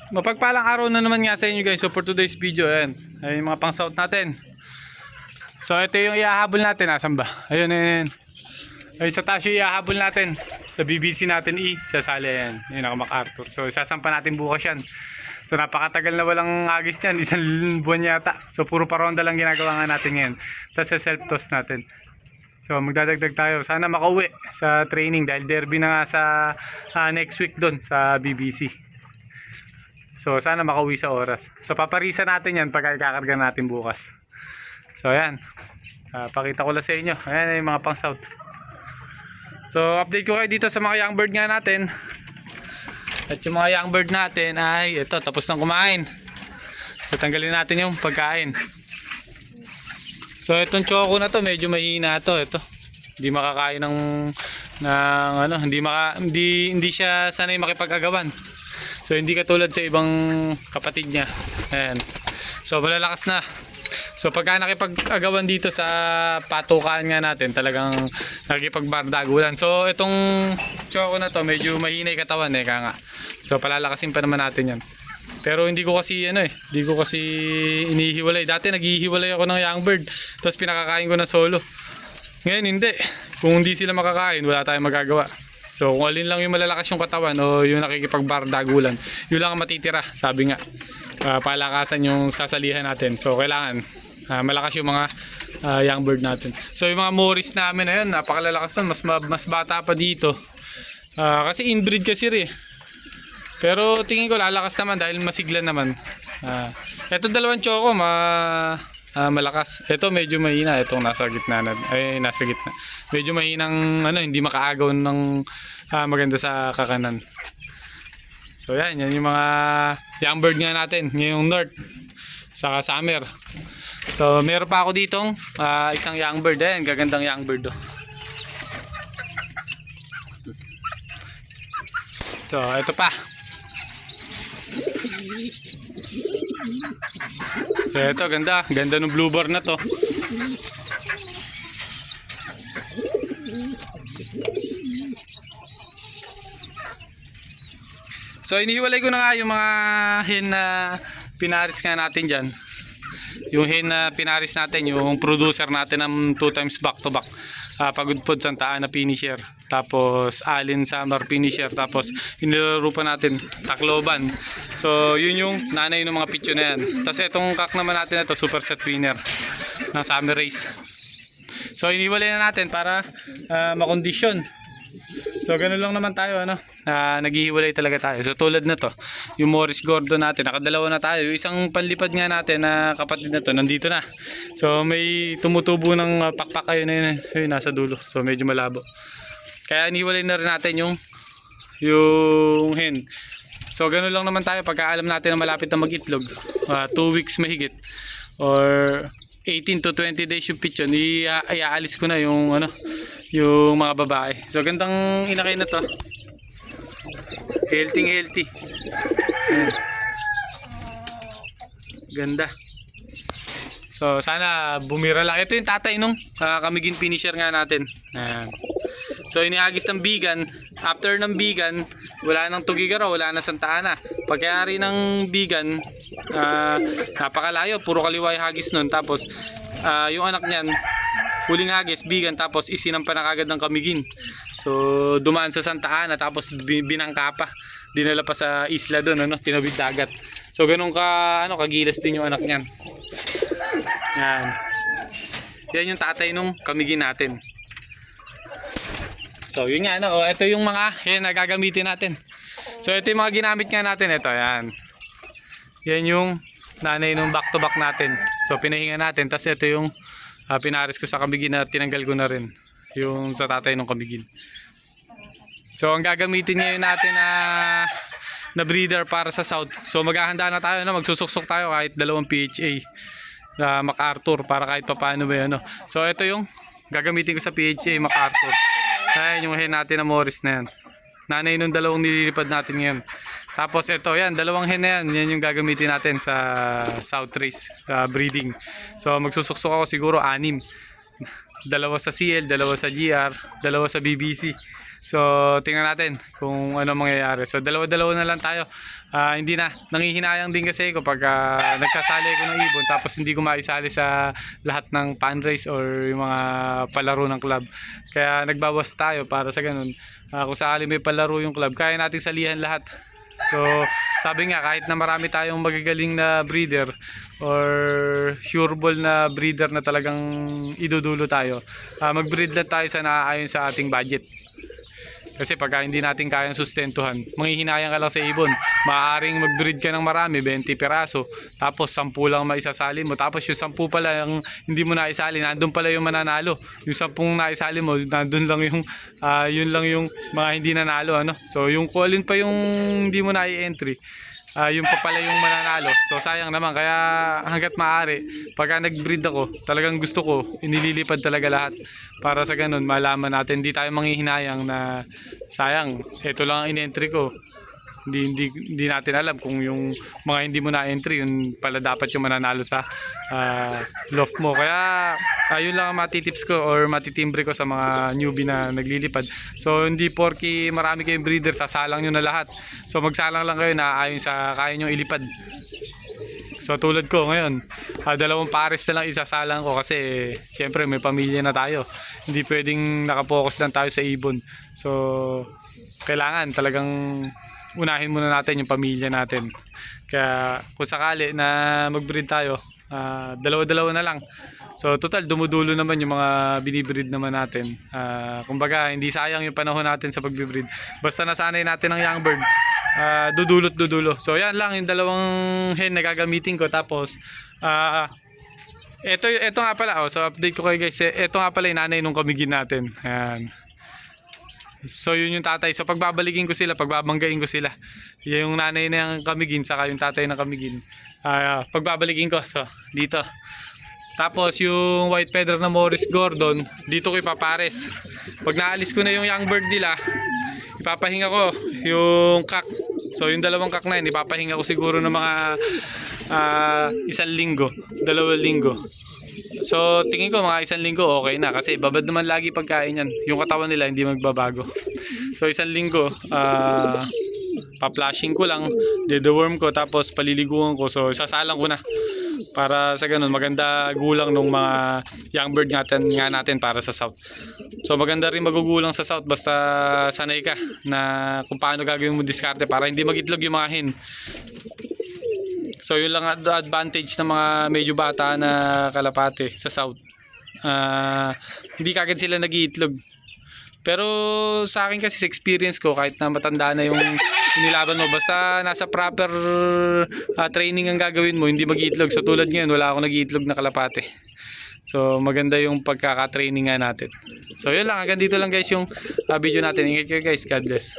Mapagpalang araw na naman nga sa inyo guys. So for today's video, ayan, ay yung mga pang south natin. So ito yung iahabol natin. Asan ba? Ayun, ayun. Ay sa taas yung iahabol natin. Sa BBC natin sasali yan. Yun ako MacArthur. So sasampa natin bukas yan. So napakatagal na walang agis yan. Isang buwan yata. So puro paronda lang ginagawa nga natin ngayon. Tapos sa self-toss natin. So magdadagdag tayo. Sana makauwi sa training. Dahil derby na nga sa next week doon sa BBC. So sana makauwi sa oras. So paparisa natin yan pag ikakarga natin bukas. So ayan. Pakita ko lang sa inyo. Ayan yung mga pang south. So update ko kayo dito sa mga young bird nga natin. At yung mga young bird natin ay ito, tapos nang kumain. So tanggalin natin yung pagkain. So itong choco na to medyo mahina to. Ito. Hindi makakain ng ano, hindi siya sanay makipag-agawan. So hindi katulad sa ibang kapatid niya. Ayan. So malalakas na. So pagka nakipag-agawan dito sa patukaan nga natin, talagang nakikipagbardagulan. So itong choco na to medyo mahinay katawan kaya nga. So palalakasin pa naman natin yan. Pero hindi ko kasi hindi ko kasi inihiwalay. Dati naghihiwalay ako ng young bird, tapos pinakakain ko na solo. Ngayon hindi. Kung hindi sila makakain, wala tayong magagawa. So kung alin lang yung malalakas yung katawan o yung nakikipagbardagulan, yun lang ang matitira. Sabi nga, palakasan yung sasalihan natin. So kailangan malakas yung mga young bird natin. So yung mga Morris namin na yun, napakalalakas nun. Mas bata pa dito. Kasi inbreed kasi rin. Pero tingin ko lalakas naman dahil masigla naman. Ito dalawang choco malakas. Ito medyo mahina. Itong nasa gitna na. Ay, nasa gitna. Medyo mahinang hindi makaagaw ng maganda sa kakanan. So yan yung mga young bird nga natin ngayong north sa summer. So meron pa ako ditong isang young bird. Ayan, gagandang young bird do. So ito pa. So ito ganda ng bluebird na to. So inihiwalay ko na nga yung mga hen na pinaris nga natin dyan. Yung hen na pinaris natin, yung producer natin ng 2 times back to back. Pagudpod Santa Ana finisher. Tapos Alin Summer finisher. Tapos inilaro pa natin Tacloban. So yun yung nanay ng mga pityo na yan. Tapos itong kak naman natin na ito, super set winner ng summer race. So inihiwalay na natin para makondisyon. So ganun lang naman tayo naghihiwalay talaga tayo. So tulad na to, yung Morris Gordon natin, nakadalawa na tayo. Yung isang panlipad nga natin na kapatid na to, nandito na. So may tumutubo ng pakpak kayo na yun, nasa dulo. So medyo malabo. Kaya inihiwalay na rin natin yung hen. So ganun lang naman tayo pagka alam natin na malapit na mag-itlog. 2 weeks mahigit or 18 to 20 days yung pityon, iaalis ko na yung yung mga babae. So gandang inakay na to. Healthy. Ayan. Ganda. So sana bumira lang. Ito yung tatay nung kamigin finisher nga natin. Ayan. So iniagis ng bigan. After ng bigan, wala nang Tugigaraw, wala na Santa Ana. Pagkayari ng bigan, napakalayo, puro kaliwa yung hagis nun. Tapos yung anak niyan, huling hagis, bigan, tapos isinampa na kagad ng kamigin. So dumaan sa Santa Ana, tapos binangka pa. Dinala pa sa isla doon, tinawid dagat. So ganun kagilas din yung anak niyan. Yan. Yan yung tatay nung kamigin natin. So yun nga ito yung mga na gagamitin natin. So ito yung mga ginamit nga natin, ito yan. Yan yung nanay nung back to back natin. So pinahinga natin, tapos ito yung pinaris ko sa kamigin na tinanggal ko na rin. Yung sa tatay nung kamigin. So ang gagamitin ngayon natin na breeder para sa south. So maghahanda na tayo magsusuksok tayo kahit 2 PHA na MacArthur para kahit papaano ba yan. So ito yung gagamitin ko sa PHA MacArthur. Ayan yung hen natin na Morris na yan. Nanay nung 2 nililipad natin ngayon. Tapos ito yan, 2 hen na yan. Yan yung gagamitin natin sa south race breeding. So magsusuksok ako siguro 6. 2 sa CL, 2 sa GR, 2 sa BBC. So, tingnan natin kung ano mangyayari. So, dalawa-dalawa na lang tayo. Hindi na, nangihinayang din kasi kapag nagsasali ko ng ibon tapos hindi ko maisali sa lahat ng fundraise or yung mga palaro ng club. Kaya nagbawas tayo para sa ganun. Kung sakali may palaro yung club, kaya natin salihan lahat. So, sabi nga, kahit na marami tayong magagaling na breeder or sureball na breeder na talagang idudulo tayo, mag-breed lang tayo sa naaayon sa ating budget. Kasi pagka hindi natin kayang sustentuhan, manghihinayang ka lang sa ibon. Maaaring mag-breed ka ng marami, 20 piraso, tapos 10 lang maisasali mo. Tapos yung 10 pala yung hindi mo naisali, nandun pala yung mananalo. Yung 10 naisali mo, nandun lang yung, yun lang yung mga hindi nanalo. Ano? So yung call-in pa yung hindi mo na-entry. Yung pa pala yung mananalo. So sayang naman, kaya hanggat maaari pagka nag-breed ako, talagang gusto ko inililipad talaga lahat para sa ganun malaman natin, hindi tayo manghihinayang na sayang ito lang ang in-entry ko, hindi natin alam kung yung mga hindi mo na-entry yun pala dapat yung mananalo sa loft mo. Kaya ayun lang ang matitips ko or matitimbre ko sa mga newbie na naglilipad. So hindi porki marami kayong breeder sasalang nyo na lahat. So magsalang lang kayo na ayon sa kaya nyo ilipad. So tulad ko ngayon, 2 pares na lang isasalang ko kasi siyempre may pamilya na tayo. Hindi pwedeng nakapokus lang tayo sa ibon. So kailangan talagang unahin muna natin yung pamilya natin. Kaya kung sakali na mag-breed tayo, dalawa-dalawa na lang. So total dumudulo naman yung mga binibreed naman natin. Kumbaga hindi sayang yung panahon natin sa pag-breed. Basta nasanay natin ang young bird, dudulot dudulo. So yan lang yung 2 hen na gagamitin ko. Tapos ito nga pala, so update ko kayo guys. Ito nga pala yung nanay nung kamigin natin. Ayan. So yun yung tatay. So pagbabalikin ko sila, pagbabanggain ko sila. Yan yung nanay ng kamigin saka yung tatay ng kamigin. Pagbabalikin ko. So dito. Tapos yung white feather na Morris Gordon, dito ko ipapares. Pag naalis ko na yung young bird nila, ipapahinga ko yung cock. So yung 2 cock na yun, ipapahinga ko siguro ng mga 1 linggo, 2 linggo. So tingin ko mga 1 linggo okay na kasi babad naman lagi pagkain yan. Yung katawan nila hindi magbabago. So 1 linggo, pa-flashing ko lang, deworm ko tapos paliliguan ko. So sasalang ko na para sa ganun maganda gulang ng mga young bird natin para sa south. So maganda rin magugulang sa south basta sanay ka na kung paano gagawin mo diskarte para hindi magitlog yung mga hen. So yun lang advantage ng mga medyo bata na kalapate sa south. Hindi kagad sila nag-iitlog. Pero sa akin kasi sa experience ko, kahit na matanda na yung inilaban mo, basta nasa proper training ang gagawin mo, hindi mag-iitlog. So tulad ngayon, wala akong nag-iitlog na kalapate. So maganda yung pagkaka-training nga natin. So yun lang, hanggang dito lang guys yung video natin. Ingat kayo guys, God bless.